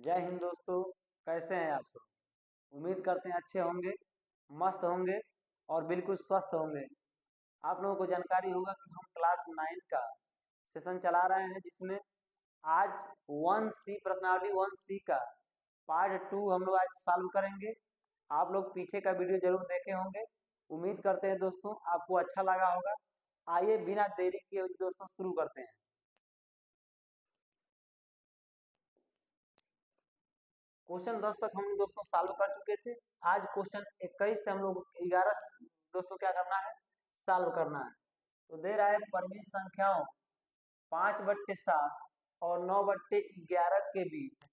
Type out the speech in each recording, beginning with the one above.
जय हिंद दोस्तों। कैसे हैं आप सब? उम्मीद करते हैं अच्छे होंगे, मस्त होंगे और बिल्कुल स्वस्थ होंगे। आप लोगों को जानकारी होगा कि हम क्लास 9th का सेशन चला रहे हैं, जिसमें आज 1C प्रश्नावली 1C का पार्ट 2 हम लोग आज सॉल्व करेंगे। आप लोग पीछे का वीडियो जरूर देखे होंगे। उम्मीद करते हैं दोस्तों आपको अच्छा लगा होगा। आइए बिना देरी किए दोस्तों शुरू करते हैं। क्वेश्चन 10 तक हम दोस्तों सॉल्व कर चुके थे। आज क्वेश्चन 21 से हम लोग 11 दोस्तों क्या करना है, सॉल्व करना है। तो दे रहा है परिमित संख्याओं 5/7 और 9/11 के बीच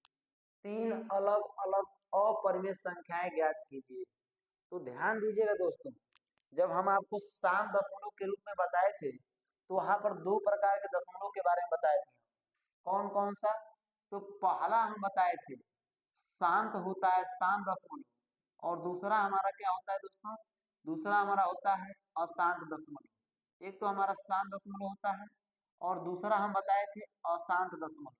तीन अलग अलग अपरिमेय संख्याएं ज्ञात कीजिए। तो ध्यान दीजिएगा दोस्तों, जब हम आपको साम दशमलव के रूप में बताए थे तो वहां पर दो प्रकार के दशमलव के बारे में बताए थे। कौन कौन सा? तो पहला हम बताए थे शांत होता है शांत दशमलव, और दूसरा हमारा क्या होता है दोस्तों? दूसरा हमारा होता है अशांत दशमलव। एक तो हमारा शांत दशमलव होता है और दूसरा हम बताए थे अशांत दशमलव।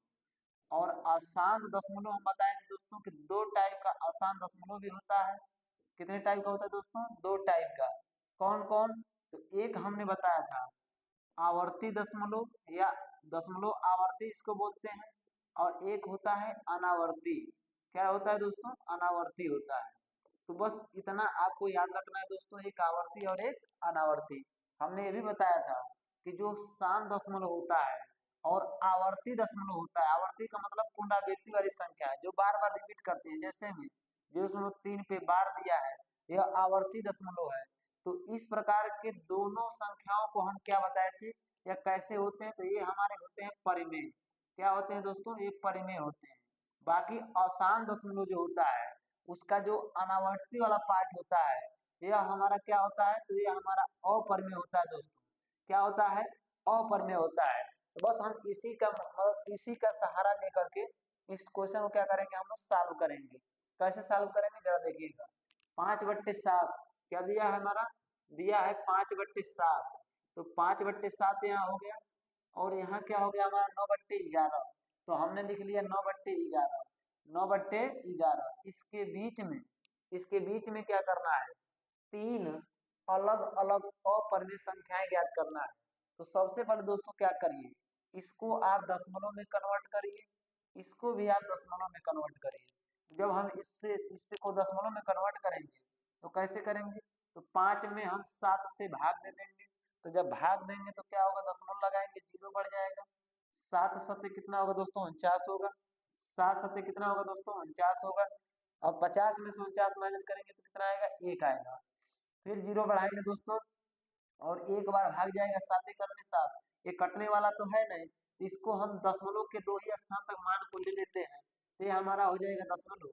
और अशांत दशमलव हम बताए थे दोस्तों कि दो टाइप का अशांत दशमलव भी होता है। कितने टाइप का होता है दोस्तों? दो टाइप का। कौन कौन? तो एक हमने बताया था आवर्ती दशमलव या दशमलव आवर्ती इसको बोलते हैं, और एक होता है अनावर्ती। क्या होता है दोस्तों? अनावर्ती होता है। तो बस इतना आपको याद रखना है दोस्तों, एक आवर्ती और एक अनावर्ती। हमने ये भी बताया था कि जो शांत दशमलव होता है और आवर्ती दशमलव होता है, आवर्ती का मतलब पुनरावृत्ति वाली संख्या है जो बार बार रिपीट करते हैं, जैसे में 0.3 पे बार दिया है, यह आवर्ती दशमलव है। तो इस प्रकार के दोनों संख्याओं को हम क्या बताए थे या कैसे होते हैं? तो ये हमारे होते हैं परिमेय। क्या होते हैं दोस्तों? ये परिमेय होते हैं। बाकी अशांत दशमलव जो होता है उसका जो अनावर्ती वाला पार्ट होता है, यह हमारा क्या होता है? तो यह हमारा अपरिमेय होता है दोस्तों। क्या होता है? अपरिमेय होता है। तो बस हम इसी का मतलब इसी का सहारा लेकर के इस क्वेश्चन को क्या करेंगे, हम लोग सॉल्व करेंगे। कैसे सॉल्व करेंगे जरा देखिएगा। 5/7 क्या दिया है हमारा? दिया है 5/7। तो 5/7 यहाँ हो गया, और यहाँ क्या हो गया हमारा? 9/11। तो हमने लिख लिया 9/11। 9/11 इसके बीच में क्या करना है? तीन अलग अलग अपरिमेय संख्याएं ज्ञात करना है। तो सबसे पहले दोस्तों क्या करिए, इसको आप दशमलव में कन्वर्ट करिए, इसको भी आप दशमलव में कन्वर्ट करिए। जब हम इससे इससे को दशमलव में कन्वर्ट करेंगे तो कैसे करेंगे? तो 5 में हम 7 से भाग दे देंगे। तो जब भाग देंगे तो क्या होगा? दशमलव लगाएंगे, जीरो बढ़ जाएगा। 7 सत्ते कितना होगा दोस्तों? 49 होगा। 7 सत्ते कितना होगा दोस्तों? 49 होगा। अब 50 में से 49 माइनस करेंगे तो कितना आएगा? 1 आएगा। फिर जीरो बढ़ाएंगे दोस्तों, और एक बार भाग जाएगा, 7 करने 7। ये कटने वाला तो है नहीं, इसको हम दशमलव के दो ही स्थान तक मान को ले लेते हैं। तो ये हमारा हो जाएगा दशमलव।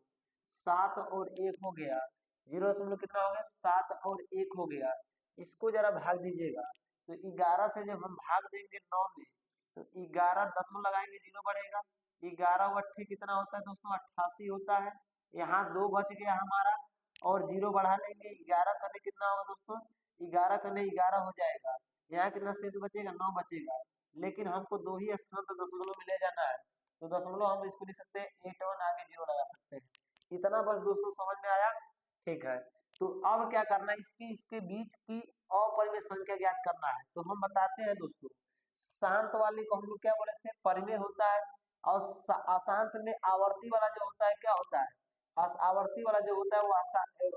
7 और 1 हो गया, 0 कितना हो गया? 7 और 1 हो गया। इसको जरा भाग दीजिएगा। तो 11 से जब हम भाग देंगे 9 में, तो 11 दशमलव लगाएंगे, जीरो बढ़ेगा। 11 अट्ठे कितना होता है दोस्तों? 88 होता है। यहाँ 2 बच गया हमारा, और जीरो बढ़ा लेंगे, 11 करने कितना होगा दोस्तों? 11 करने 11 हो जाएगा। यहाँ कितना शेष बचेगा? 9 बचेगा। लेकिन हमको दो ही स्थान तो दशमलव में ले जाना है, तो दशमलव हम इसको लिख सकते हैं 81, आगे जीरो लगा सकते हैं। इतना बस दोस्तों समझ में आया? ठीक है। तो अब क्या करना है, इसके बीच की अपरिमेय संख्या ज्ञात करना है। तो हम बताते हैं दोस्तों, शांत वाले को हम लोग क्या बोले थे? परिमेय होता है। और अशांत में आवर्ती वाला जो होता है क्या होता है? आवर्ती वाला जो होता है वो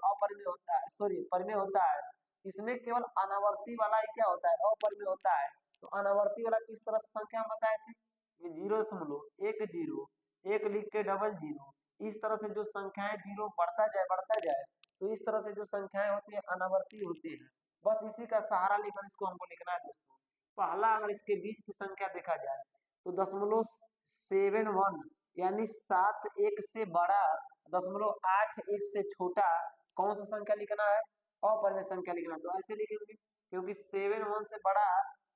अपरिमेय होता है, सॉरी परिमेय होता है। इसमें केवल अनावर्ती वाला ही क्या होता है? अपरिमेय होता है। तो अनावर्ती वाला किस तरह से संख्या हम बताए थे? ये 0.10 एक लिख के डबल जीरो, इस तरह से जो संख्याएं जीरो बढ़ता जाए, तो इस तरह से जो संख्याएं होती है अनावर्ती होती है। बस इसी का सहारा लेकर इसको हमको लिखना है दोस्तों। पहला अगर इसके बीच की संख्या देखा जाए तो 0.71 यानी 7 1 से बड़ा, 0.81 से छोटा कौन सा संख्या लिखना है? अपरिमेय संख्या लिखना है। तो ऐसे लिखेंगे, क्योंकि 7 1 से बड़ा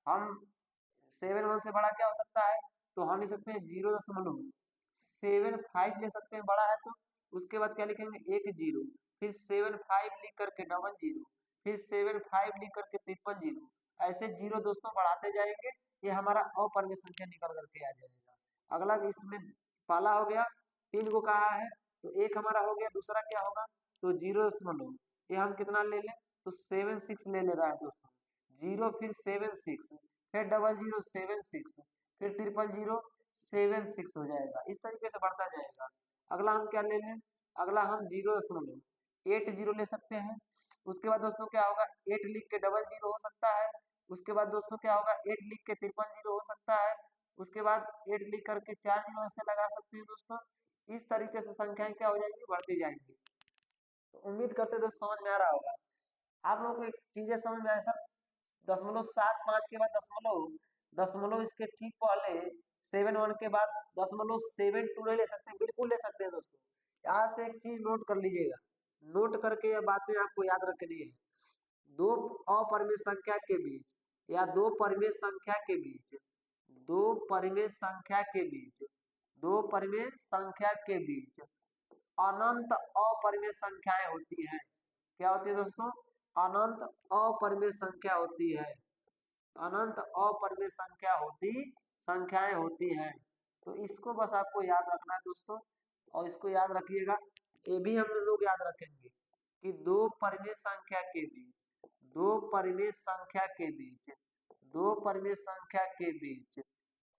हम 7 1 से बड़ा क्या हो सकता है? तो हम लिख सकते हैं 0.75 ले सकते हैं, बड़ा है तो। उसके बाद क्या लिखेंगे? एक जीरो, फिर 75 लिख करके डबल जीरो, फिर 75 लिख करके ट्रिपल जीरो। ऐसे जीरो दोस्तों बढ़ाते जाएंगे, ये हमारा अपरिमेय संख्या निकल करके आ जाएगा। अगला इसमें पहला हो गया। 3 को कहा है तो 1 हमारा हो गया, दूसरा क्या होगा तो 0.0, ये हम कितना ले लें तो 76 ले रहा है दोस्तों, 0 फिर 76 फिर 0076 फिर 00076 हो जाएगा। इस तरीके से बढ़ता जाएगा। अगला हम क्या ले लें, अगला हम 0.80 ले सकते हैं। उसके बाद दोस्तों क्या होगा 8 लिख के 00 हो सकता है। उसके बाद दोस्तों क्या होगा 8 लिख के 53 हो सकता है। उसके बाद 8 लिख करके 4 जीरो ऐसे लगा सकते हैं दोस्तों। इस तरीके से संख्याएं क्या हो जाएंगी, बढ़ती जाएंगी। तो उम्मीद करते दोस्तों समझ में आ रहा होगा आप लोगों को। एक चीजें समझ में आए सर, 0.75 के बाद दशमलव, दशमलव इसके ठीक पहले 7 1 के बाद 0.72 ले सकते हैं, बिल्कुल ले सकते हैं दोस्तों। यहाँ से एक चीज नोट कर लीजिएगा, नोट करके ये बातें आपको याद रखनी है। दो अपरिमेय संख्या के बीच या दो परिमेय संख्या के बीच, दो परिमेय संख्या के बीच, दो परिमेय संख्या के बीच अनंत अपरिमेय संख्याएं होती हैं। क्या होती है दोस्तों, अनंत अपरिमेय संख्या होती है, अनंत अपरिमेय संख्याएं होती हैं। तो इसको बस आपको याद रखना है दोस्तों, और इसको याद रखिएगा। ये भी हम लोग याद रखेंगे कि दो परिमेय संख्या के बीच, दो परिमेय संख्या के बीच, दो परिमेय संख्या के बीच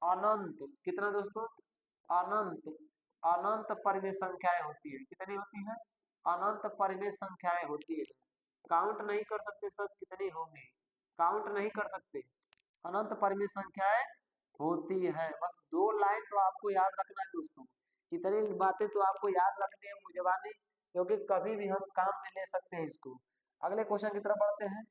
अनंत, कितना दोस्तों, अनंत, अनंत परिमेय संख्याएं होती है। कितनी होती है, अनंत परिमेय संख्याएं होती है। काउंट नहीं कर सकते सर कितनी होंगी, काउंट नहीं कर सकते, अनंत परिमेय संख्याएं होती है। बस 2 लाइन तो आपको याद रखना है दोस्तों, इतनी बातें तो आपको याद रखनी है मुझे, क्योंकि कभी भी हम काम में ले सकते हैं इसको। अगले क्वेश्चन की तरफ बढ़ते हैं।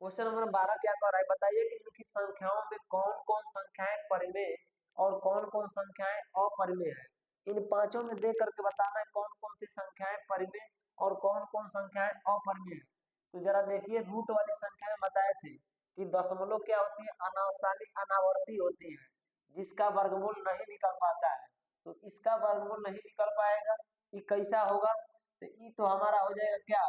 क्वेश्चन नंबर 12 क्या कर रहा है, बताइए कि निम्नलिखित संख्याओं में कौन कौन संख्याएं परिमेय और कौन कौन संख्याएं अपरिमेय है। इन पांचों में दे करके बताना है कौन कौन सी संख्याएं परिमेय और कौन कौन संख्याएं अपरिमेय है। तो जरा देखिए, रूट वाली संख्याएं बताए थे कि दशमलव क्या होती है, अनावसानी अनावर्ती होती है, जिसका वर्गमूल नहीं निकल पाता है। तो इसका वर्गमूल नहीं निकल पाएगा, ये कैसा होगा, तो ये तो हमारा हो जाएगा क्या,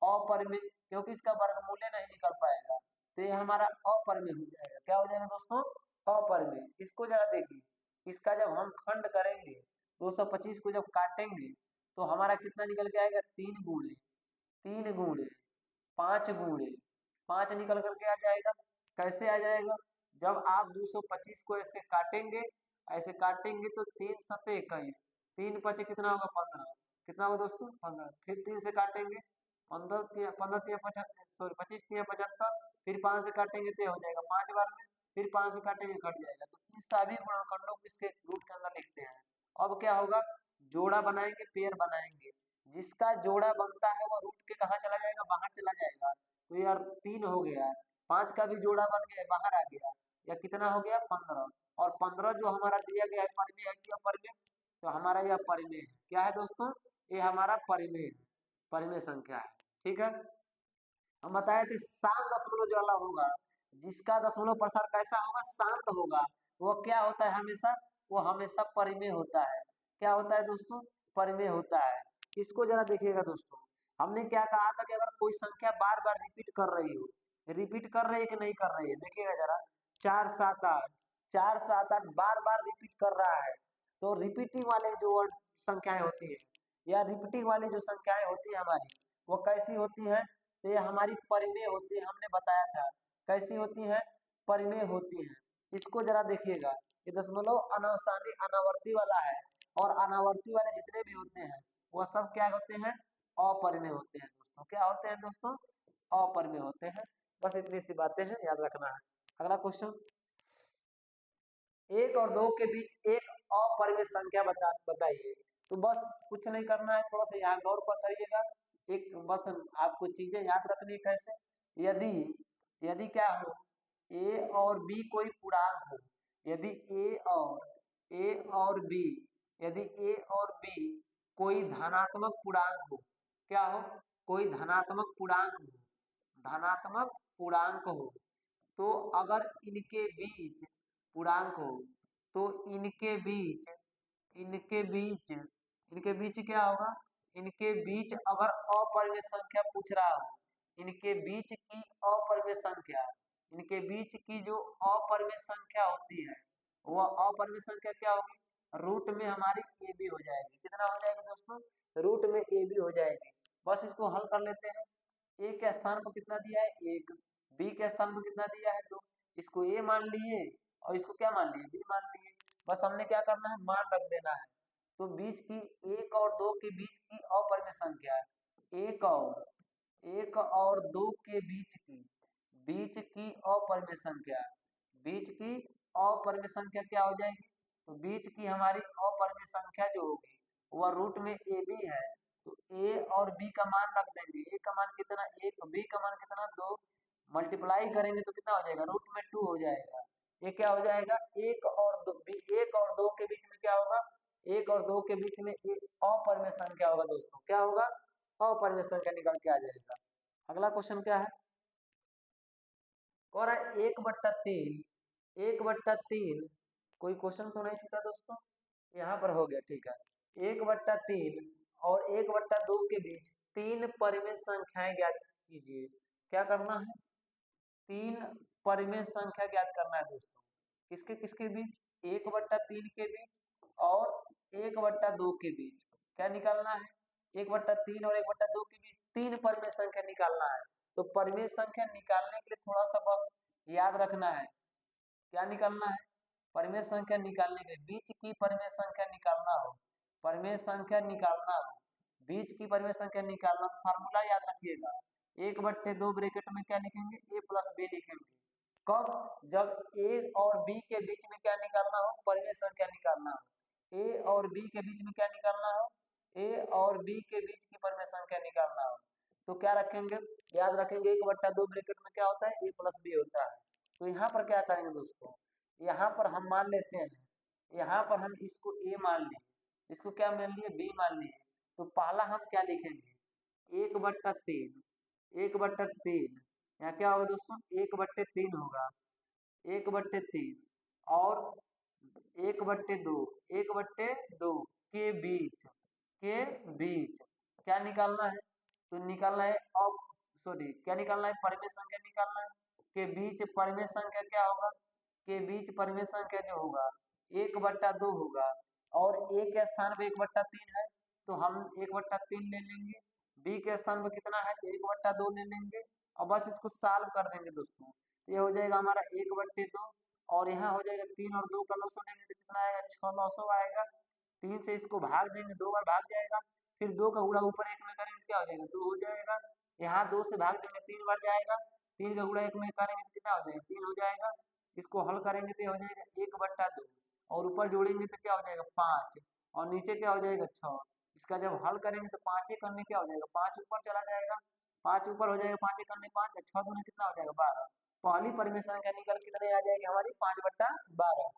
अपरिमेय, क्योंकि इसका वर्गमूल नहीं निकल पाएगा, तो ये हमारा अपरिमेय हो जाएगा। क्या हो जाएगा दोस्तों, अपरिमेय। इसको जरा देखिए, इसका जब हम खंड करेंगे 225 को जब काटेंगे तो हमारा कितना निकल के आएगा, 3 गुणे 3 गुणे 5 गुणे 5 निकल करके आ जाएगा। कैसे आ जाएगा, जब आप 225 को ऐसे काटेंगे, ऐसे काटेंगे तो 3 सते 21, 3 पचे कितना होगा 15, कितना होगा दोस्तों 15, फिर 3 से काटेंगे 15 तिया 25 तिया 75, फिर 5 से काटेंगे तो हो जाएगा 5 बार में, फिर 5 से काटेंगे कट जाएगा। तो इन सभी गुणनखंडों को इसके रूट के अंदर लिखते हैं। अब क्या होगा, जोड़ा बनाएंगे, पेयर बनाएंगे, जिसका जोड़ा बनता है वो रूट के कहाँ चला जाएगा, बाहर चला जाएगा। तो यार 3 हो गया, 5 का भी जोड़ा बन गया, बाहर आ गया, या कितना हो गया 15, और 15 जो हमारा दिया गया है परिमेय है कि अपरिमेय, तो हमारा यह परिमेय है। क्या है दोस्तों, ये हमारा परिमेय है, परिमेय संख्या है। ठीक है, हम बताए थे शांत दशमलव जो वाला होगा, जिसका दशमलव प्रसार कैसा होगा, शांत होगा, वो क्या होता है हमेशा, वो हमेशा परिमेय होता है। क्या होता है दोस्तों, परिमेय होता है। इसको जरा देखिएगा दोस्तों, हमने क्या कहा था कि अगर कोई संख्या बार बार रिपीट कर रही हो, रिपीट कर रही है कि नहीं कर रही है, देखिएगा जरा, 4 7 8, 4 7 8 बार बार रिपीट कर रहा है, तो रिपीटिंग वाले जो संख्याएं होती है, या रिपीटिंग वाली जो संख्याएं होती है हमारी, वो कैसी होती है, तो ये हमारी परिमेय होती है। हमने बताया था कैसी होती है, परिमेय होती है। इसको जरा देखिएगा, ये दशमलव अनावसानी अनावर्ती वाला है, और अनावर्ती वाले जितने भी होते हैं वो सब क्या होते हैं, अपरिमेय होते हैं दोस्तों। क्या होते हैं दोस्तों, अपरिमेय होते हैं। बस इतनी सी बातें हैं, याद रखना है। अगला क्वेश्चन, 1 और 2 के बीच एक अपरिमेय संख्या बताइए। तो बस कुछ नहीं करना है, थोड़ा सा यहाँ गौर पर करिएगा। एक बस आपको चीजें याद रखनी है कैसे, यदि यदि क्या हो, ए और बी कोई पूर्णांक हो, यदि ए और बी, यदि ए और बी कोई धनात्मक पूर्णांक हो, क्या हो, कोई धनात्मक पूर्णांक हो, धनात्मक पूर्णांक हो, तो अगर इनके बीच पूर्णांक हो, तो इनके बीच क्या होगा, इनके बीच अगर अपरिमेय संख्या पूछ रहा हो, इनके बीच की अपरिमेय संख्या, इनके बीच की जो अपरिमेय संख्या होती है, वह अपरिमेय संख्या क्या होगी, रूट में हमारी ए बी हो जाएगी। कितना हो जाएगा दोस्तों? रूट में ए बी हो जाएगी। बस इसको हल कर लेते हैं। ए के स्थान पर कितना दिया है? 1। बी के स्थान पर कितना दिया है? 2। इसको ए मान लिए और इसको क्या मान लिए? बी मान लिए। बस हमने क्या करना है? मान रख देना है। तो बीच की 1 और 2 के बीच की अपरिमेय संख्या है। 1 और 2 के बीच की अपरिमेय संख्या, बीच की अपरिमेय संख्या क्या हो जाएगी? तो बीच की हमारी अपरिमेय संख्या जो होगी वह रूट में ए बी है। तो ए और बी का मान रख देंगे। ए का मान कितना? 1, बी का मान कितना? 2। मल्टीप्लाई करेंगे तो कितना हो जाएगा? रूट में 2 हो जाएगा। ये क्या हो जाएगा? 1 और 2 1 और 2 के बीच में क्या होगा? 1 और 2 के बीच में एक अपरिमेय संख्या होगा दोस्तों। क्या होगा? अपरिमेय संख्या निकल के आ जाएगा। अगला क्वेश्चन क्या है? कह रहा है 1/3। 1/3 कोई क्वेश्चन तो नहीं छूटा दोस्तों? यहाँ पर हो गया, ठीक है। 1/3 और 1/2 के बीच 3 परिमेय संख्याएं ज्ञात कीजिए। क्या करना है? 3 परिमेय संख्या ज्ञात करना है दोस्तों। किसके किसके बीच? 1/3 के बीच और 1/2 के बीच। क्या निकालना है? 1/3 और 1/2 के बीच 3 परिमेय संख्या निकालना है। तो परिमेय संख्या निकालने के लिए थोड़ा सा बस याद रखना है। क्या निकालना है? परिमेय संख्या निकालने के लिए बीच की परिमेय संख्या निकालना हो, परिमेय संख्या निकालना हो, बीच की परिमेय संख्या निकालना, फार्मूला याद रखिएगा। 1/2 ब्रैकेट में क्या लिखेंगे? ए प्लस बी लिखेंगे। कब? जब ए और बी के बीच में क्या निकालना हो? परिमेय संख्या निकालना हो। ए और बी के बीच में क्या निकालना हो? ए और बी के बीच की परिमेय संख्या निकालना हो। तो क्या रखेंगे? याद रखेंगे 1/2 ब्रैकेट में क्या होता है? ए प्लस बी होता है। तो यहाँ पर क्या करेंगे दोस्तों? यहाँ पर हम मान लेते हैं, यहाँ पर हम इसको ए मान लिए, इसको क्या मान लिए? बी मान लिए। तो पहला हम क्या लिखेंगे? 1/3। 1/3 यहाँ क्या होगा दोस्तों? 1/3 होगा। 1/3 और 1/2, 1/2 के बीच क्या निकालना है? तो निकालना है अब, सॉरी, क्या निकालना है? परिमेय संख्या निकालना है। के बीच परिमेय संख्या क्या होगा? के बीच परिमेय संख्या जो होगा 1/2 होगा और ए के स्थान पे 1/3 है तो हम 1/3 ले लेंगे। बी के स्थान पे कितना है? तो 1/2 ले लेंगे और बस इसको सॉल्व कर देंगे दोस्तों। ये हो जाएगा हमारा 1/2 और यहाँ हो जाएगा 3 और 2 का लॉस लेंगे तो कितना आएगा? 6 900 आएगा। 3 से इसको भाग देंगे, 2 बार भाग जाएगा। फिर 2 का गुणा ऊपर 1 में करेंगे क्या हो जाएगा? 2 हो जाएगा। यहाँ 2 से भाग देंगे, 3 बार जाएगा। 3 का गुणा 1 में करेंगे तो कितना हो जाएगा? 3 हो जाएगा। इसको हल करेंगे तो हो जाएगा 1/2 और ऊपर जोड़ेंगे तो क्या हो जाएगा? 5 और नीचे क्या हो जाएगा? 6। इसका जब हल करेंगे तो 5 करने क्या हो जाएगा? 5 ऊपर चला जाएगा, 5 ऊपर हो जाएगा, 5 करने 5, 6 दूनी कितना हो जाएगा? 12। पहली परिमेय संख्या निकल कितने आ जाएगी हमारी? 5/12।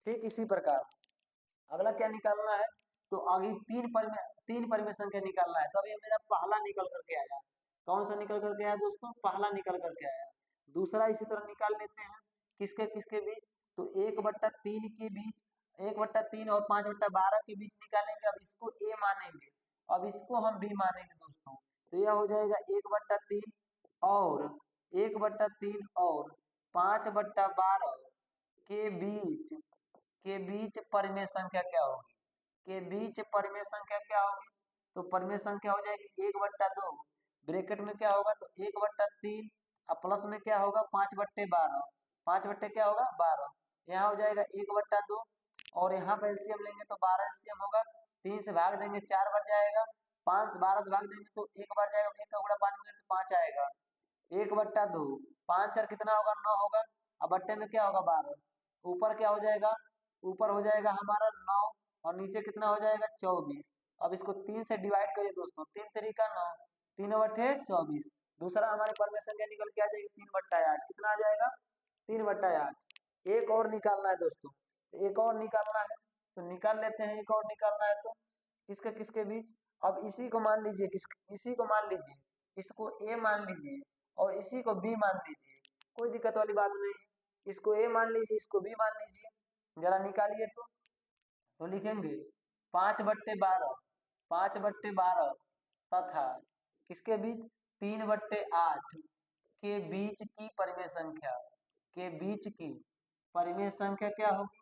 ठीक इसी प्रकार अगला क्या निकालना है? तो आगे 3 परिमेय संख्या निकालना है। तो अभी मेरा पहला निकल करके आया। कौन सा निकल करके आया दोस्तों? पहला निकल करके आया। दूसरा इसी तरह निकाल लेते हैं। किसके किसके बीच? तो 1/3 के बीच, 1/3 और 5/12 के बीच निकालेंगे। अब इसको ए मानेंगे, अब इसको हम बी मानेंगे दोस्तों। तो यह हो जाएगा 1/3 और 5/12 के बीच परिमेय संख्या क्या होगी? के बीच परिमेय संख्या क्या होगी? तो परिमेय संख्या हो जाएगी 1/2 ब्रैकेट में क्या होगा? तो 1/3 और प्लस में क्या होगा? 5/12। 5 बट्टे क्या होगा? 12। यहाँ हो जाएगा 1/2 और यहाँ पर एलसीएम लेंगे तो 12 एलसीएम होगा। 3 से भाग देंगे 4 बार जाएगा। 5 12 से भाग देंगे तो 1 बार जाएगा। 1 का गुणा 5 में तो 5 आएगा। 1/2 5 और कितना होगा? 9 होगा। अब बट्टे में क्या होगा? 12। ऊपर क्या हो जाएगा? ऊपर हो जाएगा हमारा 9 और नीचे कितना हो जाएगा? 24। अब इसको 3 से डिवाइड करिए दोस्तों। 3 तरीका 9, 3/24। दूसरा हमारे परिमेय संख्या निकल के आ जाएगी 3/8। कितना आ जाएगा? 3/8। एक और निकालना है दोस्तों, एक और निकालना है तो निकाल लेते हैं। एक और निकालना है तो किसके किसके बीच? अब इसी को मान लीजिए, इसी को मान लीजिए, इसको ए मान लीजिए और इसी को बी मान लीजिए। कोई दिक्कत वाली बात नहीं है। इसको ए मान लीजिए, इसको बी मान लीजिए। जरा निकालिए तो लिखेंगे 5/12, 5/12 तथा किसके बीच? 3/8 के बीच की परिमेय संख्या, के बीच की परिमेय संख्या क्या होगी?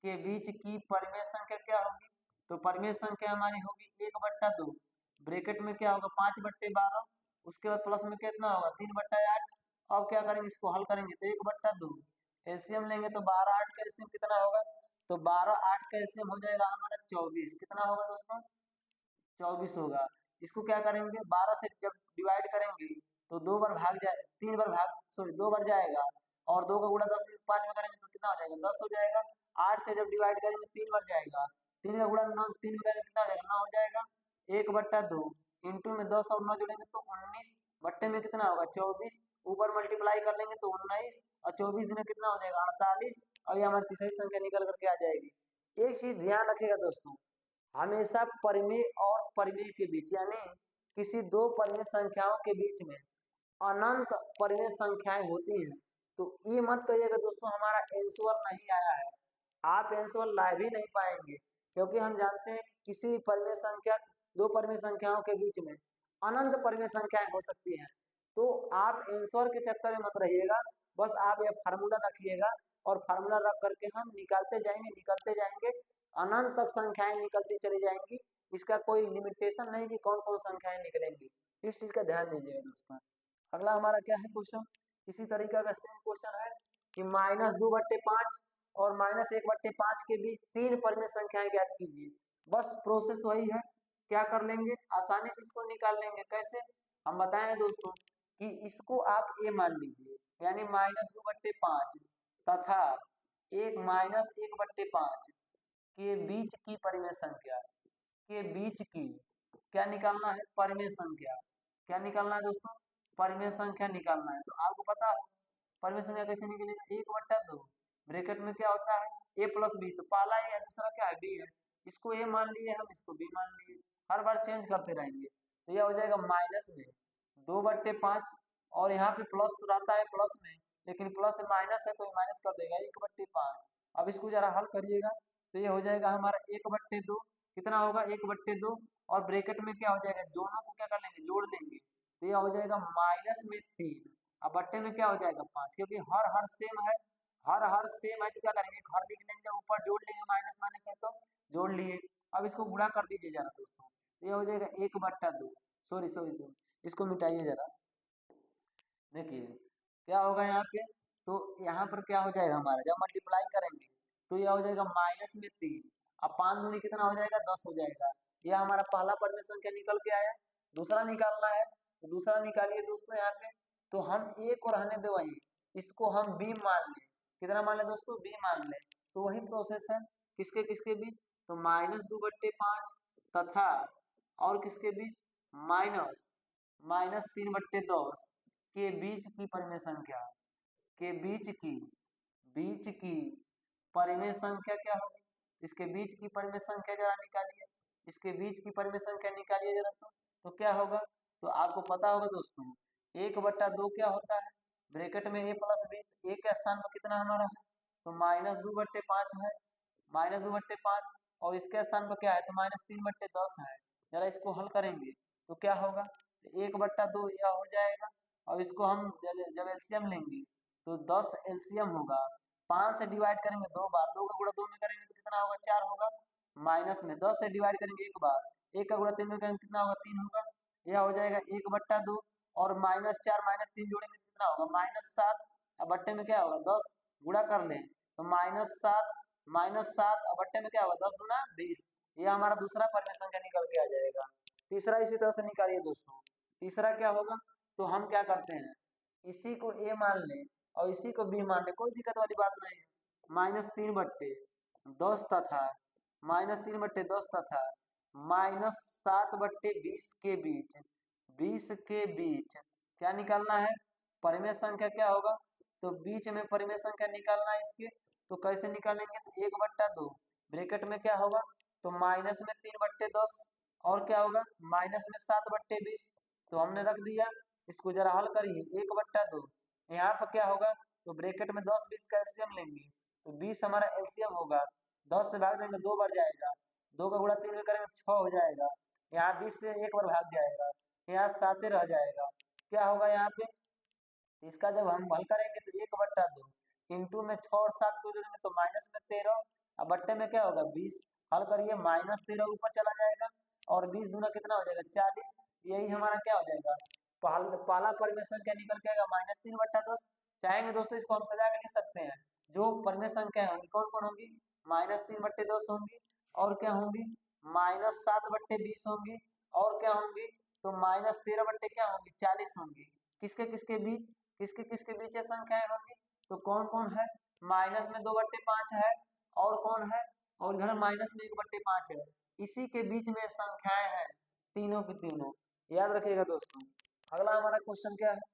के बीच की परिमेय संख्या क्या होगी? तो परिमेय संख्या हमारी होगी 1/2। ब्रैकेट में क्या होगा 5/12। उसके बाद प्लस में कितना होगा 3/8। अब क्या करेंगे इसको हल करेंगे तो 1/2 एलसीएम लेंगे तो 12 8 का एलसीएम कितना होगा? तो 12 8 का एलसीएम हो जाएगा हमारा 24। कितना होगा दोस्तों? 24 होगा। इसको क्या करेंगे 12 से जब डिवाइड करेंगे तो 2 बार भाग जाए 3 बार भाग सॉरी 2 बार जाएगा। और 2 का गुणा 10 में 5 में करेंगे तो कितना हो जाएगा 10 हो जाएगा। 8 से जब डिवाइड करेंगे 3 बार जाएगा। 3 का गुणा 9 3 में करेंगे कितना हो जाएगा 9 हो जाएगा। 1/2 इंटू में 10 और 9 जोड़ेंगे तो 19 बट्टे में कितना होगा 24। ऊपर मल्टीप्लाई कर लेंगे तो 19 और 24 दिन में कितना हो जाएगा 48। और ये हमारी तीसरी संख्या निकल करके आ जाएगी। एक चीज ध्यान रखिएगा दोस्तों, हमेशा परिमेय और परिमेय के बीच यानी किसी दो परिमेय संख्याओं के बीच में अनंत परिमेय संख्याएं होती हैं। तो ये मत कहिएगा दोस्तों हमारा आंसर नहीं आया है, आप आंसर ला भी नहीं पाएंगे, क्योंकि हम जानते हैं कि किसी परिमेय संख्या दो परिमेय संख्याओं के बीच में अनंत परिमेय संख्याएं हो सकती हैं। तो आप आंसर के चक्कर में मत रहिएगा, बस आप यह फार्मूला रखिएगा और फार्मूला रख करके हम निकलते जाएंगे अनंत तक संख्याएं निकलती चली जाएंगी। इसका कोई लिमिटेशन नहीं कि कौन कौन संख्याएं निकलेंगी। इस चीज का ध्यान दीजिएगा दोस्तों। अगला हमारा क्या है क्वेश्चन, इसी तरीका का सेम क्वेश्चन है कि -2/5 और -1/5 के बीच 3 परिमेय संख्याएं ज्ञात कीजिए। बस प्रोसेस वही है, क्या कर लेंगे आसानी से इसको निकाल लेंगे। कैसे हम बताएं दोस्तों कि इसको आप ए मान लीजिए, यानी -2/5 तथा एक -1/5 के बीच की परिमेय संख्या के बीच की क्या निकालना है परिमेय संख्या। क्या निकालना है दोस्तों? परिमेय संख्या निकालना है। तो आपको पता है परिमेय संख्या कैसे निकलेगा 1/2 ब्रैकेट में क्या होता है a प्लस बी। तो पहला ए है दूसरा क्या है बी है, इसको ए मान लिए हम इसको बी मान लिए, हर बार चेंज करते रहेंगे। तो यह हो जाएगा माइनस में 2/5 और यहाँ पे प्लस तो रहता है प्लस में, लेकिन प्लस माइनस है तो माइनस कर देगा 1/5। अब इसको जरा हल करिएगा तो ये हो जाएगा हमारा 1/2 कितना होगा 1/2 और ब्रैकेट में क्या हो जाएगा दोनों को क्या कर लेंगे जोड़ लेंगे तो यह हो जाएगा -3। अब बट्टे में क्या हो जाएगा 5, क्योंकि हर हर सेम है, हर सेम है तो क्या करेंगे हर लिख लेंगे ऊपर जोड़ लेंगे माइनस माइनस है तो जोड़ लिए। अब इसको गुणा कर दीजिए जरा दोस्तों, ये हो जाएगा 1/2। सॉरी सॉरी सॉरी, इसको मिटाइए जरा। देखिए क्या होगा यहाँ पे, तो यहाँ पर क्या हो जाएगा हमारा जब मल्टीप्लाई करेंगे तो यह हो जाएगा -3। अब 5 दूनी कितना हो जाएगा 10 हो जाएगा। यह हमारा पहला परिमेय संख्या निकल के आया। दूसरा निकालना है तो दूसरा निकालिए दोस्तों यहाँ पे। तो हम ए को रहने दे वही, इसको हम बी मान लें। कितना मान लें दोस्तों बी मान लें। तो वही प्रोसेस है किसके किसके बीच, तो -2/5 तथा और किसके बीच -3/10 के बीच की परिमेय संख्या के बीच की परिमेय संख्या क्या होगी, इसके बीच की परिमेय संख्या जरा निकालिए, इसके बीच की परिमेय संख्या निकालिए जरा। तो क्या होगा, तो आपको पता होगा दोस्तों 1/2 क्या होता है ब्रैकेट में a प्लस बी। ए के स्थान पर कितना हमारा है तो -2/5 है, -2/5 और इसके स्थान पर क्या है तो -3/10 है। जरा इसको हल करेंगे तो क्या होगा 1/2 यह हो जाएगा और इसको हम जब एलसीएम लेंगे तो 10 एलसीएम होगा। 5 से डिवाइड करेंगे 2 बार, 2 का गुणा 2 में करेंगे तो कितना होगा 4 होगा। माइनस में 10 से डिवाइड करेंगे 1 बार, 1 का गुणा 3 में करेंगे कितना होगा 3 होगा। यह हो जाएगा 1/2 और -4 -3 जोड़ेंगे तो कितना होगा -7। अब बट्टे में क्या होगा 10 गुणा कर लें तो -7 अब बट्टे में क्या होगा 10 गुना 20। यह हमारा दूसरा परिमेय संख्या निकल के आ जाएगा। तीसरा इसी तरह से निकालिए दोस्तों। तीसरा क्या होगा, तो हम क्या करते हैं इसी को ए मान लें और इसी को बी मान लें, कोई दिक्कत वाली बात नहीं है। -3/10 तथा -7/20 के बीच 20 के बीच क्या निकालना है परिमेय संख्या क्या होगा, तो बीच में परिमेय संख्या निकालना है इसके। तो कैसे निकालेंगे तो 1/2 ब्रैकेट में क्या होगा तो माइनस में 3/10 और क्या होगा -7/20। तो हमने रख दिया, इसको जरा हल करिए 1/2 यहाँ पर क्या होगा तो ब्रैकेट में 10 20 का एलसीएम लेंगे तो 20 हमारा एलसीएम होगा। 10 से भाग देंगे 2 बार जाएगा, 2 का गुणा 3 में करेंगे 6 हो जाएगा। यहाँ 20 से 1 बार भाग जाएगा, यहाँ 7 रह जाएगा। क्या होगा यहाँ पे इसका जब हम हल करेंगे तो 1/2 इंटू में 6 और 7 को जोड़ेंगे तो माइनस में 13, अब बट्टे में क्या होगा 20। हल करिए, -13 ऊपर चला जाएगा और 20 दूना कितना हो जाएगा 40। यही हमारा क्या हो जाएगा, पहला परिमेय संख्या निकल के आएगा -3/10। चाहेंगे दोस्तों इसको हम सजा के लिख सकते हैं। जो परिमेय संख्या होंगी कौन कौन होंगी, -3/10 होंगी, और क्या होंगी -7/20 होंगी, और क्या होंगी तो -13 क्या होंगी 40 होंगी। किसके किसके बीच, किसके किसके बीच ये संख्याएं होंगी, तो कौन कौन है, माइनस में 2/5 है, और कौन है, और इधर माइनस में 1/5 है। इसी के बीच में संख्याएं हैं तीनों की तीनों, याद रखिएगा दोस्तों। अगला हमारा क्वेश्चन क्या है,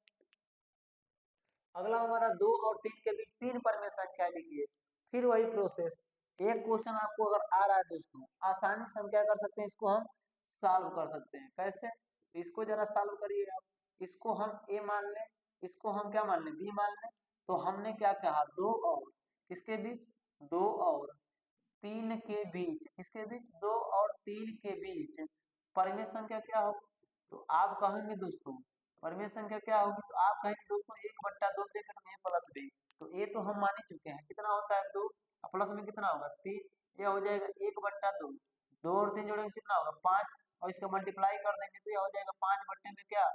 अगला हमारा 2 और 3 के बीच 3 परिमेय संख्या लिखिए। फिर वही प्रोसेस, एक क्वेश्चन आपको अगर आ रहा है दोस्तों, आसानी से हम क्या कर सकते हैं, इसको हम सॉल्व कर सकते हैं। कैसे, इसको जरा सॉल्व करिए आप। इसको हम ए मान लें, इसको हम क्या मान लें बी मान लें। तो हमने क्या कहा, 2 और किसके बीच, 2 और 3 के बीच, किसके बीच 2 और 3 के बीच परिमेय संख्या क्या होगी। तो आप कहेंगे दोस्तों परिमेय संख्या क्या होगी, तो आप कहेंगे दोस्तों 1/2 ब्रैकेट में प्लस बी। तो ये तो हम मान ही चुके हैं, कितना होता है 2, प्लस में कितना होगा 3, ये हो जाएगा 1/2। 2 और 3 जोड़ेंगे कितना होगा 5, और इसका मल्टीप्लाई कर देंगे तो ये हो जाएगा 5 बट्टे में क्या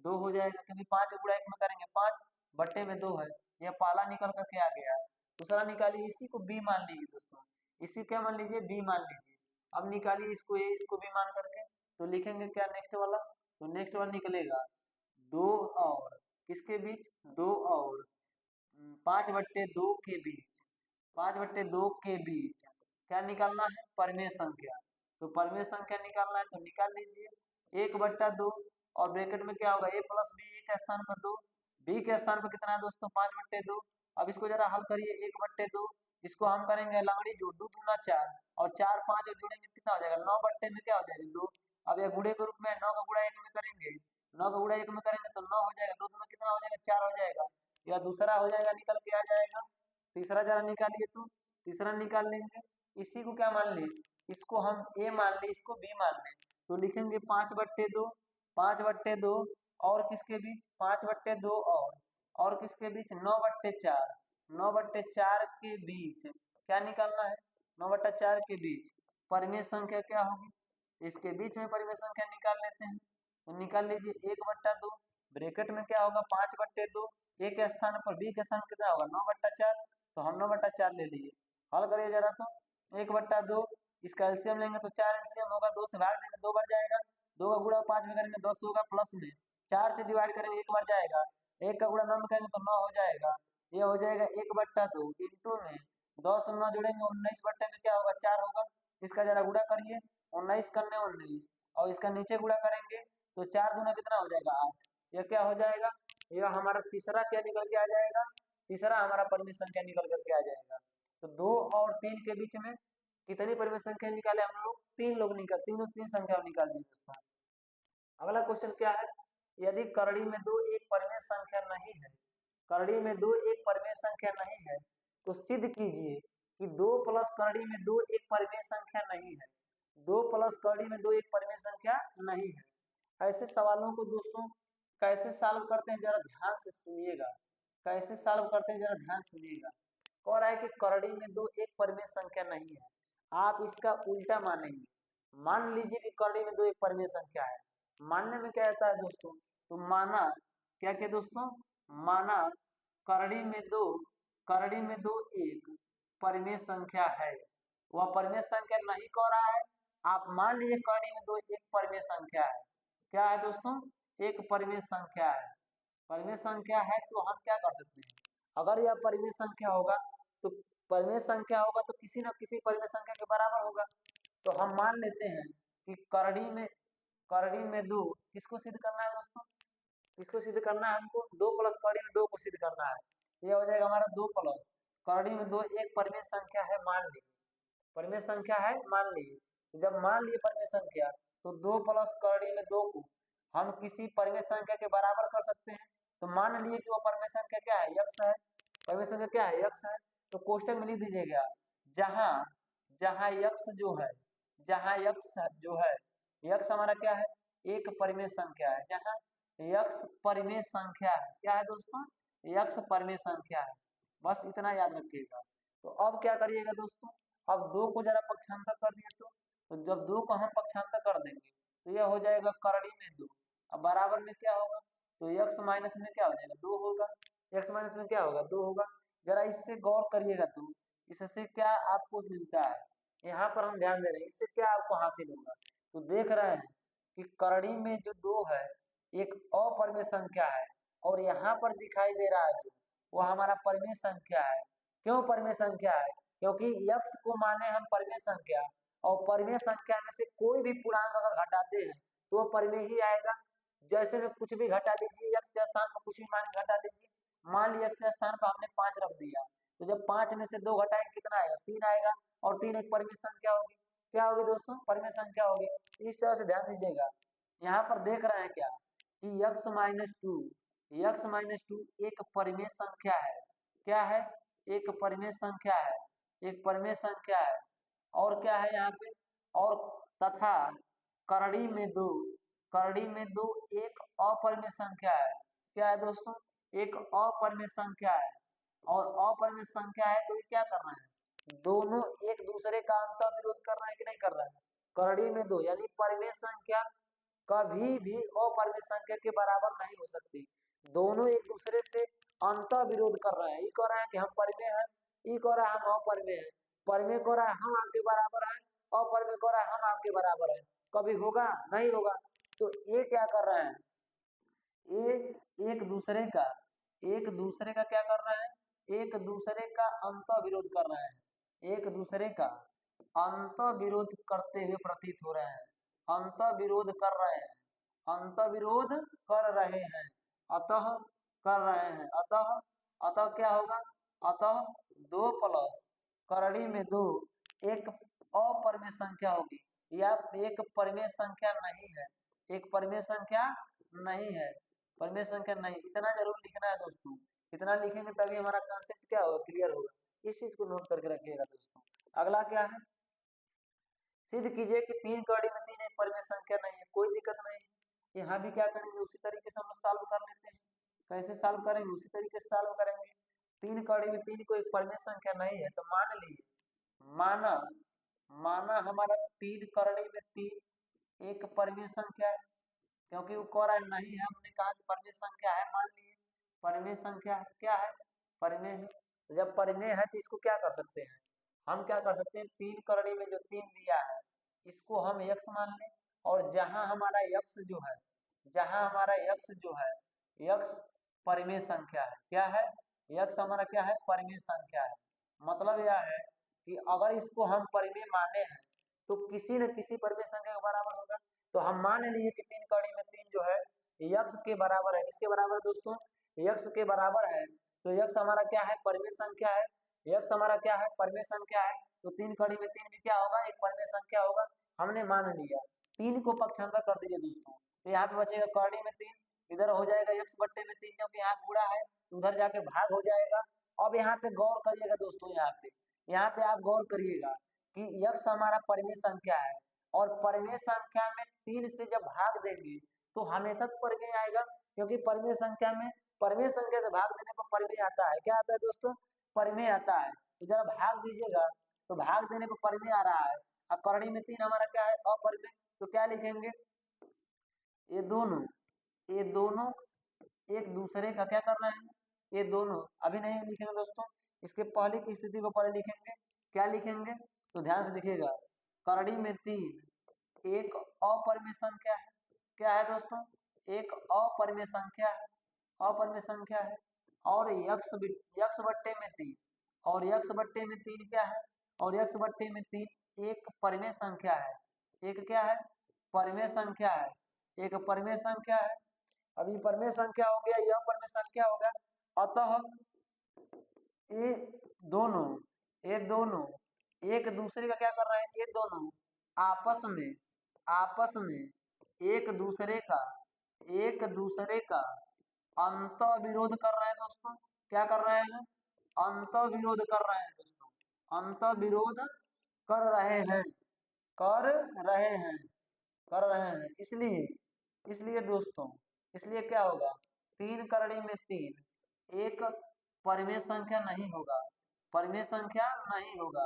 2 हो जाएगा, क्योंकि 5 गुणा 1 में करेंगे 5 बट्टे में 2 है। यह पहला निकल करके आ गया। दूसरा निकालिए, इसी को बी मान लीजिए दोस्तों, इसी क्या मान लीजिए बी मान लीजिए। अब निकालिए इसको ए, इसको बी मान करके, तो लिखेंगे क्या नेक्स्ट वाला, तो नेक्स्ट वाला निकलेगा 2 और किसके बीच, 2 और 5/2 के बीच, 5/2 के बीच क्या निकालना है परिमेय संख्या। तो परिमेय संख्या निकालना है तो निकाल लीजिए 1/2, और ब्रैकेट में क्या होगा a प्लस बी, ए के स्थान पर 2, बी के स्थान पर कितना है दोस्तों 5/2। अब इसको जरा हल करिए 1/2, इसको हम करेंगे लंगड़ी जोड़, 2 दूना 4 और 4 5 जोड़ेंगे कितना हो जाएगा 9 बट्टे में क्या हो जाएगा 2। अब यह गुणे के रूप में 9 का गुणा 1 में करेंगे, 9 का गुणा 1 में करेंगे तो 9 हो जाएगा, 2 दूना कितना हो जाएगा 4 हो जाएगा। या दूसरा हो जाएगा निकल के आ जाएगा। तीसरा जरा निकालिए, तो तीसरा निकाल लेंगे, इसी को क्या मान लें, इसको हम ए मान लें, इसको बी मान लें। तो लिखेंगे 5/2, 5/2 और किसके बीच 5/2 और किसके बीच 9/4, 9/4 के बीच क्या निकालना है, 9/4 के बीच परिमेय संख्या क्या होगी, इसके बीच में परिमेय संख्या निकाल लेते हैं। तो निकाल लीजिए 1/2, ब्रैकेट में क्या होगा 5/2, ए के स्थान पर बी के स्थान कितना होगा 9/4, तो हम 9/4 ले लिए। हल करिए जरा, तो 1/2 इसका एलसीएम लेंगे तो 4 एलसीएम होगा, 2 से भाग देंगे 2 बार जाएगा, 2 का गुणा 5 में करेंगे 10 होगा, प्लस में 4 से डिवाइड करेंगे 1 बार जाएगा, 1 का गुणा 9 में करेंगे तो 9 हो जाएगा। ये हो जाएगा 1/2 इंटू में 10 9 जोड़ेंगे 19 बट्टे में क्या होगा 4 होगा। इसका जरा गुणा करिए, 19 करने 19, और इसका नीचे गुणा करेंगे तो 4 दूना कितना हो जाएगा 8। यह क्या हो जाएगा, यह हमारा तीसरा क्या निकल के आ जाएगा, तीसरा हमारा परिमेय संख्या निकल करके आ जाएगा। तो 2 और 3 के बीच में कितनी परिमेय संख्या निकाले हम लोग, 3 लोग निकाल, तीनों 3 संख्या निकाल दी दोस्तों। अगला क्वेश्चन क्या है, यदि करड़ी में 2 एक परिमेय संख्या नहीं है, करड़ी में 2 एक परिमेय संख्या नहीं है, तो सिद्ध कीजिए कि 2 प्लस करड़ी में 2 एक परिमेय संख्या नहीं है, 2 प्लस करड़ी में 2 एक परिमेय संख्या नहीं है। ऐसे सवालों को दोस्तों कैसे सॉल्व करते हैं जरा ध्यान से सुनिएगा, कैसे सॉल्व करते हैं जरा ध्यान सुनिएगा। कह रहा है कि करड़ी में 2 एक परिमेय संख्या नहीं है, आप इसका उल्टा मानेंगे। मान लीजिए कि करड़ी में 2 एक परिमेय संख्या है, मानने में क्या आता है दोस्तों, तो माना क्या क्या दोस्तों, माना करड़ी में 2, करड़ी में 2 एक परिमेय संख्या है, वह परिमेय संख्या नहीं कह रहा है, आप मान लीजिए करड़ी में 2 एक परिमेय संख्या है। क्या है दोस्तों, एक परिमेय संख्या है। परिमेय संख्या है तो हम क्या कर सकते हैं, अगर यह परिमेय संख्या होगा तो परिमेय संख्या होगा तो किसी न किसी परिमेय संख्या के बराबर होगा। तो हम मान लेते हैं कि करड़ी में 2 किसको सिद्ध करना है दोस्तों, किसको सिद्ध करना है हमको, 2 प्लस करड़ी में 2 को सिद्ध करना है। ये हो जाएगा हमारा 2 प्लस करड़ी में 2 एक परिमेय संख्या है, मान लीजिए परिमेय संख्या है मान लीजिए। तो जब मान लिए परिमेय संख्या, तो 2 प्लस करड़ी में 2 को हम किसी परिमेय संख्या के बराबर कर सकते हैं। तो मान लिए कि वो परिमेय संख्या क्या है यक्स है, परिमेय संख्या क्या है यक्स है। तो कोष्टक में लिख दीजिएगा जहां जहां यक्स जो है, जहां यक्स जो है, यक्स हमारा क्या है एक परिमेय संख्या है, जहां यक्स परिमेय संख्या है, क्या है दोस्तों यक्स परिमेय संख्या है, बस इतना याद रखिएगा। तो अब क्या करिएगा दोस्तों, अब 2 को जरा पक्षांतर कर दिए तो जब 2 को हम पक्षांतर कर देंगे तो यह हो जाएगा करड़ी में 2। अब बराबर में क्या होगा, तो x माइनस में क्या हो जाएगा 2 होगा, x माइनस में क्या होगा 2 होगा। जरा इससे गौर करिएगा, तो इससे क्या आपको मिलता है, यहाँ पर हम ध्यान दे रहे हैं इससे क्या आपको हासिल होगा। तो देख रहे हैं कि करड़ी में जो 2 है एक अपरिमेय संख्या है, और यहाँ पर दिखाई दे रहा है जो वो हमारा परिमेय संख्या है। क्यों परिमेय संख्या है, क्योंकि x को माने हम परिमेय संख्या, और परिमेय संख्या में से कोई भी पूर्णांक अगर घटाते हैं तो वो परिमेय ही आएगा। जैसे में कुछ भी घटा लीजिए, x के स्थान पर कुछ भी मान घटा लीजिए, मान लिया x के स्थान पर हमने 5 रख दिया, तो जब 5 में से 2 घटाएंगे कितना आएगा 3 आएगा, और 3 एक परिमेय संख्या होगी। क्या होगी दोस्तों, परिमेय संख्या होगी। इस तरह से ध्यान दीजिएगा, यहाँ पर देख रहे हैं क्या कि x माइनस टू एक परिमेय संख्या है। क्या है, एक परिमेय संख्या है, एक परिमेय संख्या है। और क्या है यहाँ पे, और तथा करड़ी में 2 एक अपरिमेय संख्या है। क्या है दोस्तों, एक अपरिमेय संख्या है, और अपरिमेय संख्या है तो ये क्या कर रहे हैं, दोनों एक दूसरे का अंतर विरोध कर रहे हैं कि नहीं कर रहे हैं। करड़ी में 2 यानी परिमेय संख्या कभी भी अपरिमेय संख्या के बराबर नहीं हो सकती, दोनों एक दूसरे से अंतर विरोध कर रहे हैं। ये कह रहे हैं कि हम परिमेय हैं, ये कह रहा है हम अपरिमेय हैं, परिमेय कह रहा है हम आपके बराबर हैं, अपरिमेय कह रहा है हम आपके बराबर हैं। कभी होगा नहीं होगा। तो ये क्या कर रहे हैं, ये एक दूसरे का क्या कर रहे हैं, एक दूसरे का अंतर विरोध कर रहे हैं, एक दूसरे का अंतर विरोध करते हुए प्रतीत हो रहे हैं, अंतर विरोध कर रहे हैं, अंतर विरोध कर रहे हैं, अतः कर रहे हैं, अतः अतः क्या होगा, अतः 2 प्लस करड़ी में 2 एक अपरिमेय संख्या होगी, या एक परिमेय संख्या नहीं है, एक परिमेय संख्या नहीं है, परिमेय संख्या नहीं। इतना जरूर लिखना है दोस्तों, इतना लिखेंगे तभी हमारा कॉन्सेप्ट क्या होगा, क्लियर होगा। इस चीज को नोट करके रखिएगा दोस्तों। अगला क्या है, सिद्ध कीजिए कि 3 कड़ी में 3 एक परिमेय संख्या नहीं है। कोई दिक्कत नहीं, यहाँ भी क्या करेंगे उसी तरीके से हम सॉल्व कर लेते हैं। कैसे सॉल्व करेंगे, उसी तरीके से सॉल्व करेंगे। 3 कड़ी में 3 कोई परिमेय संख्या नहीं है, तो मान लीजिए, माना माना हमारा 3 कड़ी में 3 एक परिमेय संख्या है, क्योंकि वो कह रहा है नहीं है, हमने कहा कि परिमेय संख्या है, मान लिए परिमेय संख्या है, क्या है परिमेय है। तो जब परिमेय है तो इसको क्या कर सकते हैं, हम क्या कर सकते हैं, 3 करड़ी में जो 3 दिया है इसको हम x मान लें, और जहां हमारा x जो है, जहां हमारा x जो है, x परिमेय संख्या है, क्या है, x हमारा क्या है परिमेय संख्या है। मतलब यह है कि अगर इसको हम परिमेय माने हैं तो किसी न किसी परिमेय संख्या के बराबर होगा। तो हम मान लिए कि 3 कड़ी में 3 जो है x के बराबर है, किसके बराबर दोस्तों, x के बराबर है। तो x हमारा क्या है परिमेय संख्या है, x हमारा क्या है परिमेय संख्या है, तो 3 कड़ी में 3 भी क्या होगा एक परिमेय संख्या होगा। हमने मान लिया, 3 को पक्षांतर कर दीजिए दोस्तों, तो यहाँ पे बचेगा कड़ी में 3, इधर हो जाएगा x बट्टे में 3, क्योंकि यहाँ गुणा है उधर जाके भाग हो जाएगा। अब यहाँ पे गौर करिएगा दोस्तों, यहाँ पे आप गौर करिएगा कि x हमारा परिमेय संख्या है, और परिमेय संख्या में 3 से जब भाग देंगे तो हमेशा परिमेय आएगा, क्योंकि परिमेय संख्या में परिमेय संख्या से भाग देने पर परिमेय आता है। क्या आता है दोस्तों, परिमेय आता है। तो जरा भाग दीजिएगा तो भाग देने पर परिमेय आ रहा है, और करड़ी में 3 हमारा क्या है अपरिमेय। तो क्या लिखेंगे, ये दोनों एक दूसरे का क्या कर रहे हैं, ये दोनों अभी नहीं लिखेंगे दोस्तों, इसके पहले की स्थिति को पहले लिखेंगे। क्या लिखेंगे, तो ध्यान से देखिएगा, करड़ी में 3 एक अपरिमेय संख्या है। क्या है दोस्तों, एक अपरिमेय संख्या है, अपरिमेय संख्या है। और यक्स बट्टे में 3, और यक्स बट्टे में 3 क्या है, और यक्स बट्टे में 3 एक परिमेय संख्या है, एक क्या है परिमेय संख्या है, एक परिमेय संख्या है। अभी परिमेय संख्या हो गया, यह परिमेय संख्या होगा। अतः ये दोनों एक दूसरे का क्या कर रहे हैं, ये दोनों आपस में एक दूसरे का अंतर विरोध कर रहे हैं दोस्तों। क्या कर रहे हैं, अंतर विरोध कर रहे हैं दोस्तों, अंतर विरोध कर रहे हैं, कर रहे हैं, कर रहे हैं। इसलिए दोस्तों, इसलिए क्या होगा, 3 करड़ी में 3 एक परिमेय संख्या नहीं होगा, परिमेय संख्या नहीं होगा।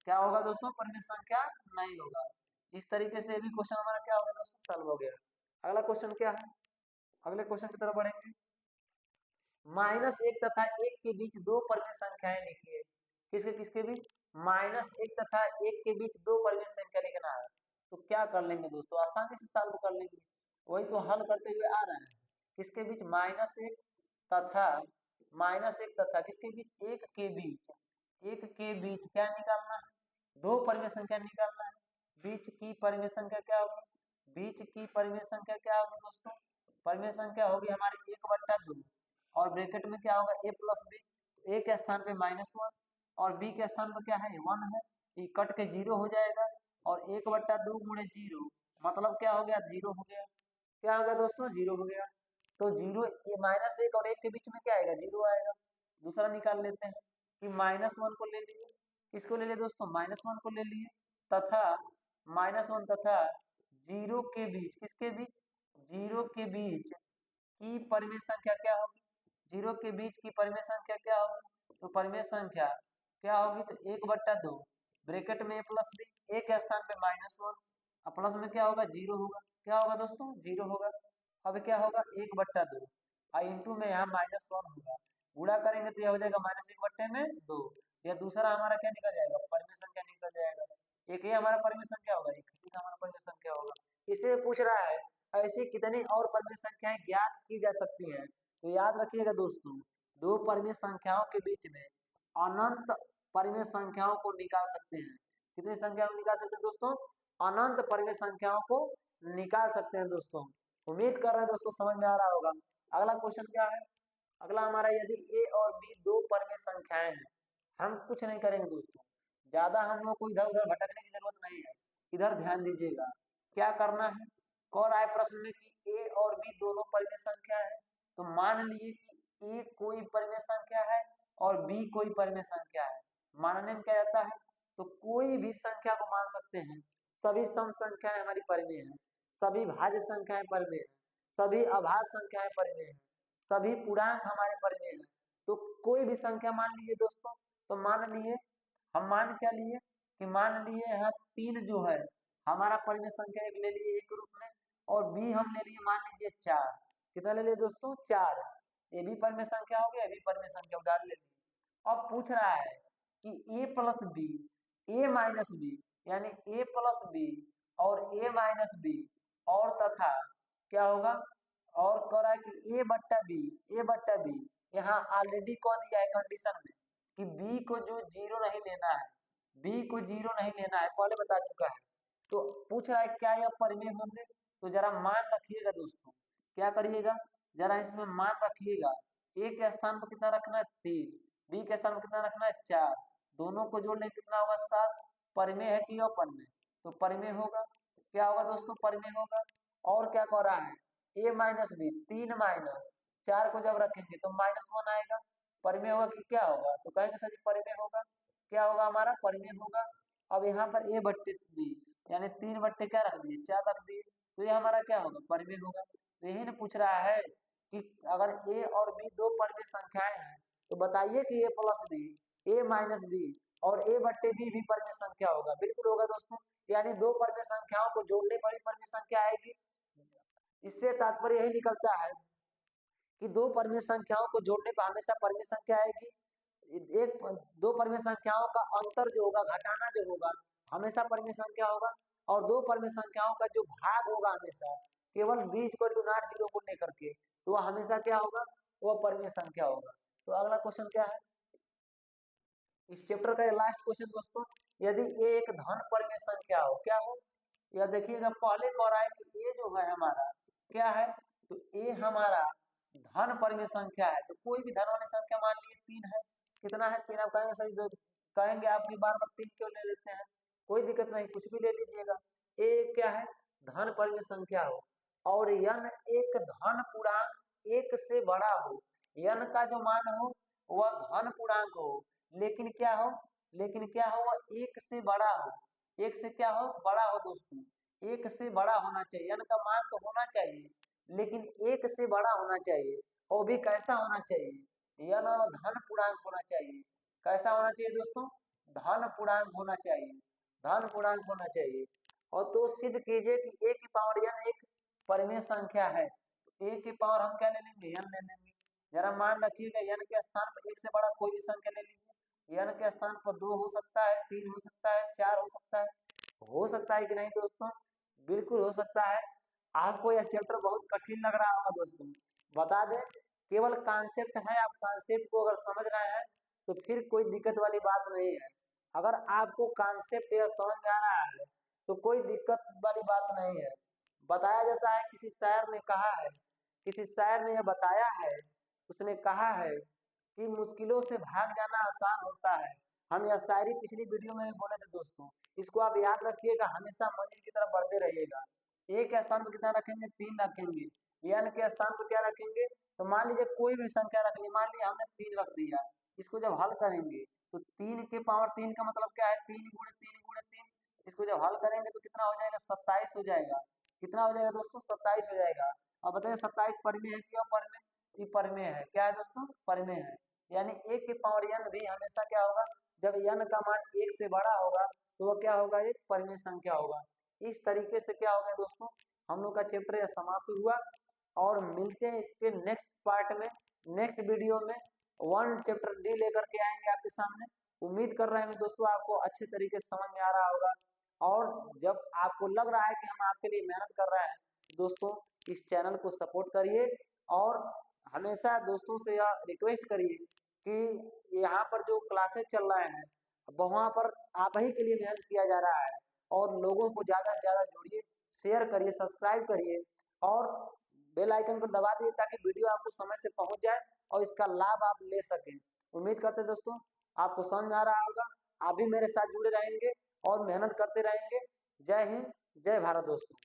क्या होगा दोस्तों? परिमेय संख्या नहीं होगा। इस तरीके से भी क्वेश्चन हमारा क्या होगा दोस्तों? सॉल्व हो गया। अगला क्वेश्चन क्या है? अगले क्वेश्चन की तरफ बढ़ेंगे। -1 तथा 1 के बीच दो परिमेय संख्याएं लिखिए। किसके किसके बीच? -1 तथा 1 के बीच दो परिमेय संख्या लिखना है। तो क्या कर लेंगे दोस्तों? आसानी से सॉल्व कर लेंगे, वही तो हल करते हुए आ रहे हैं। किसके बीच? -1 तथा -1 तथा किसके बीच? 1 के बीच, 1 के बीच क्या निकालना है? दो परिमेय संख्या निकालना है। बीच की परिमेय संख्या क्या होगी? बीच की परिमेय संख्या क्या होगी दोस्तों? परिमेय संख्या होगी हमारी 1/2 और ब्रैकेट में क्या होगा? a plus B. ए के स्थान पे -1 और बी के स्थान पर क्या है? 1 है। ये कट के 0 हो जाएगा और 1/2 गुणे 0 मतलब क्या हो गया? 0 हो गया। क्या हो गया दोस्तों? 0 हो गया। तो 0 -1 और 1 के बीच में क्या आएगा? 0 आएगा। दूसरा निकाल लेते हैं कि -1 को ले लिए। किसको ले लिए दोस्तों? -1 को ले लिए तथा -1 तथा 0 के बीच, किसके बीच? 0 के बीच की परिमेय संख्या क्या होगी? 0 के बीच की परिमेय संख्या क्या होगी? तो परिमेय संख्या क्या होगी? तो 1/2 ब्रैकेट में a प्लस बी, ए के स्थान पे -1 और प्लस में क्या होगा? 0 होगा। क्या होगा दोस्तों? 0 होगा। अब क्या होगा? 1/2 और इंटू में यहाँ -1 होगा। गुणा करेंगे तो यह हो जाएगा -1/2। यह दूसरा हमारा क्या निकल जाएगा? परिमेय संख्या निकल जाएगा। एक ये हमारा परिमेय संख्या होगा, एक ही हमारा परिमेय संख्या होगा। इसे पूछ रहा है ऐसी कितनी और परिमेय संख्याएं ज्ञात की जा सकती हैं? तो याद रखिएगा दोस्तों, दो परिमेय संख्याओं के बीच में अनंत परिमेय संख्याओं को निकाल सकते हैं। कितनी संख्याओं को निकाल सकते हैं दोस्तों? अनंत परिमेय संख्याओं को निकाल सकते हैं दोस्तों। उम्मीद कर रहे हैं दोस्तों समझ में आ रहा होगा। अगला क्वेश्चन क्या है? अगला हमारा, यदि a और b दो परिमेय संख्याएं हैं, हम कुछ नहीं करेंगे दोस्तों, ज्यादा हम लोग को इधर उधर भटकने की जरूरत नहीं है। इधर ध्यान दीजिएगा, क्या करना है? कौन आए प्रश्न में कि a और b दोनों परिमेय संख्या है, तो मान लिए कि a कोई परिमेय संख्या है और b कोई परिमेय संख्या है। मानने में क्या आता है? तो कोई भी संख्या को मान सकते हैं। सभी सम संख्याएं हमारी परिमेय हैं, सभी भाज्य संख्याएं परिमेय हैं, सभी अभाज्य संख्याएं परिमेय हैं, सभी पूर्णांक हमारे परिमेय हैं। तो कोई भी संख्या मान लीजिए दोस्तों। तो मान लिए, हम मान क्या लिए कि मान लिए यहाँ 3 जो है हमारा परिमेय संख्या एक ले लिए एक रूप में, और बी हम ले लिए मान लीजिए 4। कितना ले लिए दोस्तों? 4। ये भी परिमेय संख्या हो गया, ये भी परिमेय संख्या, उदाहरण ले लिए। अब पूछ रहा है कि a plus B, a minus B, यानी a प्लस बी और a माइनस बी और तथा क्या होगा? और कह रहा है कि a/b यहाँ ऑलरेडी कह दिया है कंडीशन में कि b को जो 0 नहीं लेना है, b को 0 नहीं लेना है, पहले बता चुका है। तो पूछ रहा है क्या यह परिमेय होंगे? तो जरा मान रखिएगा दोस्तों, क्या करिएगा? जरा इसमें मान रखिएगा। a के स्थान पर कितना रखना है? 3। b के स्थान पर कितना रखना है? 4। दोनों को जोड़ने कितना होगा? 7। परिमेय है कि अपरिमेय? तो परिमेय होगा। क्या होगा दोस्तों? परिमेय होगा। और क्या कह रहा है? a माइनस बी, 3 माइनस 4 को जब रखेंगे तो -1 आएगा। परिमेय होगा कि क्या होगा? तो कहेंगे सर जी परिमेय होगा। क्या होगा हमारा? परिमेय होगा। अब यहाँ पर a/b यानी 3 क्या रख दिए? 4 रख दिए, तो ये हमारा क्या होगा? परिमेय होगा। तो यही ना पूछ रहा है कि अगर a और b दो परिमेय संख्याएं हैं तो बताइए कि a plus B, a minus B और a/b भी परिमेय संख्या होगा। बिल्कुल होगा दोस्तों, यानी दो परिमेय संख्याओं को जोड़ने पर ही परिमेय संख्या आएगी। इससे तात्पर्य यही निकलता है कि दो परिमेय संख्याओं को जोड़ने पर हमेशा परिमेय संख्या आएगी। एक दो परिमेय संख्याओं का अंतर जो होगा, घटाना जो होगा, हमेशा परिमेय संख्या होगा। और दो परिमेय संख्याओं का जो भाग होगा हमेशा केवल b = 0 को लेकर के, तो वह हमेशा क्या होगा? वह परिमेय संख्या होगा। तो अगला क्वेश्चन क्या है इस चैप्टर का? लास्ट क्वेश्चन दोस्तों, यदि a एक धन परिमेय संख्या हो, क्या हो? यह देखिएगा, पहले कह रहा है कि a जो है हमारा क्या है? तो a हमारा धन परिमेय संख्या है। तो कोई भी धन वाली संख्या मान लीजिए 3 है। कितना है? 3। आप कहेंगे सही, तो कहेंगे आपकी बार बार 3 क्यों ले लेते हैं? कोई दिक्कत नहीं, कुछ भी ले लीजिएगा। a क्या है? धन परिमेय संख्या हो और n एक धन पूर्णांक 1 से बड़ा हो। n का जो मान हो वह धन पूर्णांक हो, लेकिन क्या हो? वह 1 से बड़ा हो। 1 से क्या हो? बड़ा हो दोस्तों। 1 से बड़ा होना चाहिए। n का मान तो होना चाहिए, लेकिन 1 से बड़ा होना चाहिए। और भी कैसा होना चाहिए? यन धन पूर्णांक होना चाहिए। कैसा होना चाहिए दोस्तों? धन पूर्णांक होना चाहिए, धन पूर्णांक होना चाहिए। और तो सिद्ध कीजिए कि a की पावर n एक परिमेय संख्या है। तो a की पावर हम क्या ले लेंगे? n ले लेंगे। जरा मान रखिएगा n के स्थान पर एक से बड़ा कोई भी संख्या ले लीजिए। n के स्थान पर 2 हो सकता है, 3 हो सकता है, 4 हो सकता है कि नहीं दोस्तों? बिल्कुल हो सकता है। आपको यह चैप्टर बहुत कठिन लग रहा होगा दोस्तों, बता दें केवल कॉन्सेप्ट है, आप कॉन्सेप्ट को अगर समझ रहे हैं तो फिर कोई दिक्कत वाली बात नहीं है। अगर आपको कॉन्सेप्ट यह समझ में आ रहा है तो कोई दिक्कत वाली बात नहीं है। बताया जाता है, किसी शायर ने कहा है, किसी शायर ने यह बताया है, उसने कहा है कि मुश्किलों से भाग जाना आसान होता है। हम यह शायरी पिछली वीडियो में भी बोले थे दोस्तों, इसको आप याद रखिएगा, हमेशा मंजिल की तरफ बढ़ते रहिएगा। ए के स्थान पर कितना रखेंगे? 3 रखेंगे। n के स्थान पर क्या रखेंगे? तो मान लीजिए कोई भी संख्या रख ली, मान लीजिए हमने 3 रख दिया। इसको जब हल करेंगे तो 3 के पावर 3 का मतलब क्या है? 3 गुणे 3 गुणे 3। इसको जब हल करेंगे तो कितना हो जाएगा? 27 हो जाएगा। कितना हो जाएगा दोस्तों? 27 हो जाएगा। अब बताइए 27 परिमेय है कि अपरिमेय? ये परिमेय है। क्या है दोस्तों? परिमेय है। यानी a की पावर n भी हमेशा क्या होगा? जब n का मान 1 से बड़ा होगा तो वह क्या होगा? एक परिमेय संख्या होगा। इस तरीके से क्या हो गया दोस्तों, हम लोग का चैप्टर समाप्त हुआ। और मिलते हैं इसके नेक्स्ट पार्ट में, नेक्स्ट वीडियो में 1 चैप्टर डी लेकर के आएंगे आपके सामने। उम्मीद कर रहे हैं दोस्तों आपको अच्छे तरीके से समझ में आ रहा होगा। और जब आपको लग रहा है कि हम आपके लिए मेहनत कर रहे हैं दोस्तों, इस चैनल को सपोर्ट करिए। और हमेशा दोस्तों से यह रिक्वेस्ट करिए कि यहाँ पर जो क्लासेस चल रहे हैं वहाँ पर आप ही के लिए मेहनत किया जा रहा है। और लोगों को ज़्यादा से ज़्यादा जोड़िए, शेयर करिए, सब्सक्राइब करिए और बेल आइकन को दबा दिए ताकि वीडियो आपको समय से पहुंच जाए और इसका लाभ आप ले सकें। उम्मीद करते हैं दोस्तों आपको समझ में आ रहा होगा। आप भी मेरे साथ जुड़े रहेंगे और मेहनत करते रहेंगे। जय हिंद, जय भारत दोस्तों।